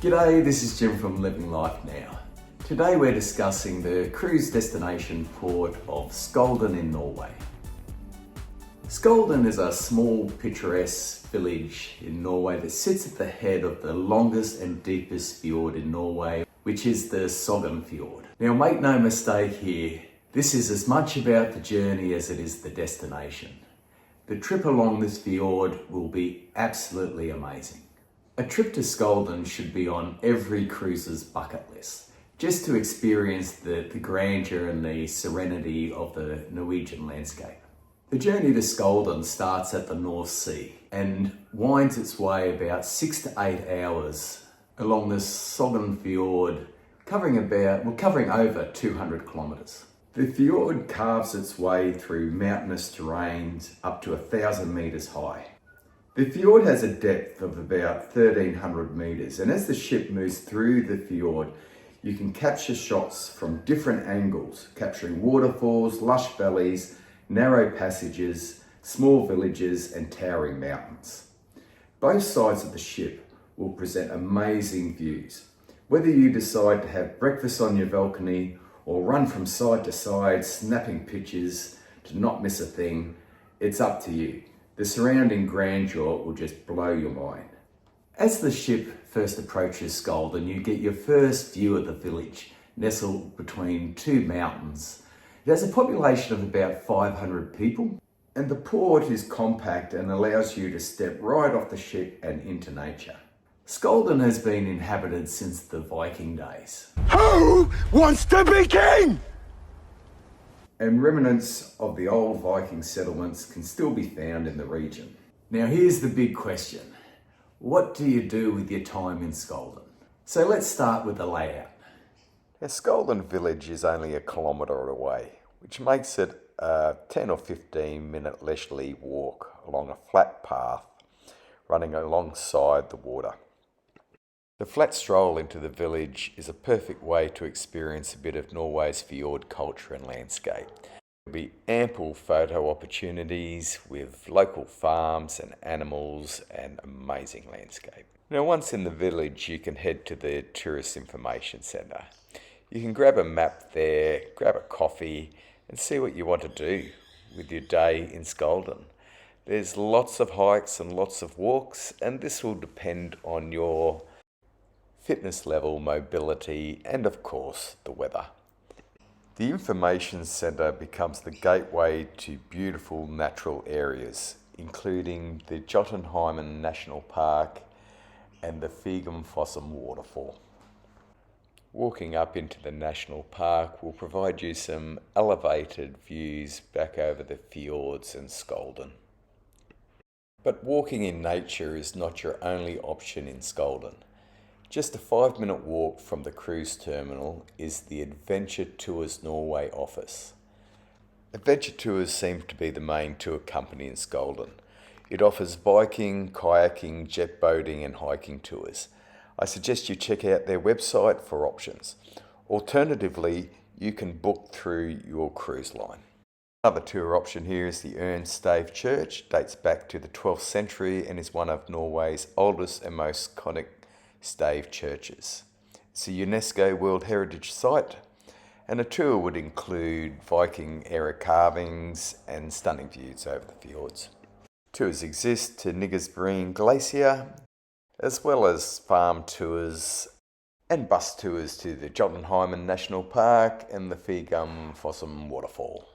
G'day, this is Jim from Living Life Now. Today we're discussing the cruise destination port of Skjolden in Norway. Skjolden is a small picturesque village in Norway that sits at the head of the longest and deepest fjord in Norway, which is the Sognefjord. Now make no mistake here, this is as much about the journey as it is the destination. The trip along this fjord will be absolutely amazing. A trip to Skjolden should be on every cruiser's bucket list, just to experience the grandeur and the serenity of the Norwegian landscape. The journey to Skjolden starts at the North Sea and winds its way about 6 to 8 hours along the Sognefjord, covering over 200 kilometres. The fjord carves its way through mountainous terrains up to 1,000 metres high. The fjord has a depth of about 1,300 metres, and as the ship moves through the fjord, you can capture shots from different angles, capturing waterfalls, lush valleys, narrow passages, small villages and towering mountains. Both sides of the ship will present amazing views. Whether you decide to have breakfast on your balcony or run from side to side, snapping pictures to not miss a thing, it's up to you. The surrounding grandeur will just blow your mind. As the ship first approaches Skjolden, you get your first view of the village, nestled between two mountains. It has a population of about 500 people, and the port is compact and allows you to step right off the ship and into nature. Skjolden has been inhabited since the Viking days. Who wants to be king? And remnants of the old Viking settlements can still be found in the region. Now here's the big question. What do you do with your time in Skjolden? So let's start with the layout. Now, Skjolden village is only 1 kilometre away, which makes it a 10 or 15 minute leisurely walk along a flat path running alongside the water. The flat stroll into the village is a perfect way to experience a bit of Norway's fjord culture and landscape. There will be ample photo opportunities with local farms and animals and amazing landscape. Now once in the village, you can head to the Tourist Information Centre. You can grab a map there, grab a coffee and see what you want to do with your day in Skjolden. There's lots of hikes and lots of walks, and this will depend on your fitness level, mobility, and of course, the weather. The information centre becomes the gateway to beautiful natural areas, including the Jotunheimen National Park and the Fjord waterfall. Walking up into the national park will provide you some elevated views back over the fjords and Skjolden. But walking in nature is not your only option in Skjolden. Just a 5-minute walk from the cruise terminal is the Adventure Tours Norway office. Adventure Tours seems to be the main tour company in Skjolden. It offers biking, kayaking, jet boating and hiking tours. I suggest you check out their website for options. Alternatively, you can book through your cruise line. Another tour option here is the Stave Church. Dates back to the 12th century and is one of Norway's oldest and most iconic stave churches. It's a UNESCO World Heritage Site, and a tour would include Viking era carvings and stunning views over the fjords. Tours exist to Nigersbreen Glacier, as well as farm tours and bus tours to the Jotunheimen National Park and the Fjord waterfall.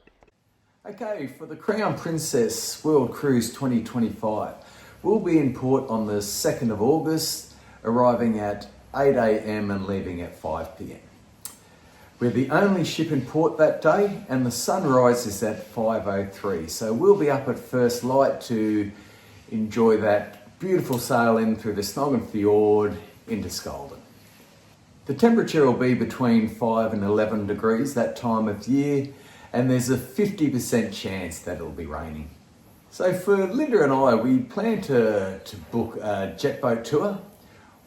Okay, for the Crown Princess World Cruise 2025, we'll be in port on the 2nd of August, arriving at 8 a.m. and leaving at 5 p.m. We're the only ship in port that day, and the sunrise is at 5:03, so we'll be up at first light to enjoy that beautiful sail in through the Sognefjord into Skjolden. The temperature will be between 5 and 11 degrees that time of year, and there's a 50% chance that it'll be raining. So for Linda and I, we plan to book a jet boat tour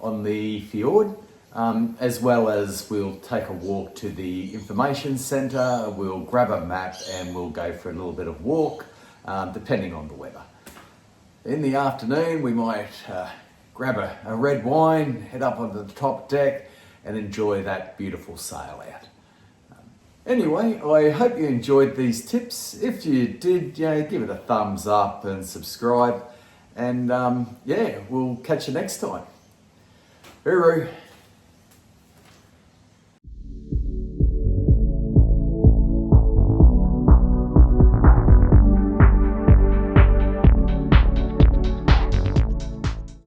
on the fjord, as well as we'll take a walk to the information centre, we'll grab a map and we'll go for a little bit of walk, depending on the weather. In the afternoon, we might grab a red wine, head up onto the top deck and enjoy that beautiful sail out. Anyway, I hope you enjoyed these tips. If you did, give it a thumbs up and subscribe. And yeah, we'll catch you next time. Hooroo!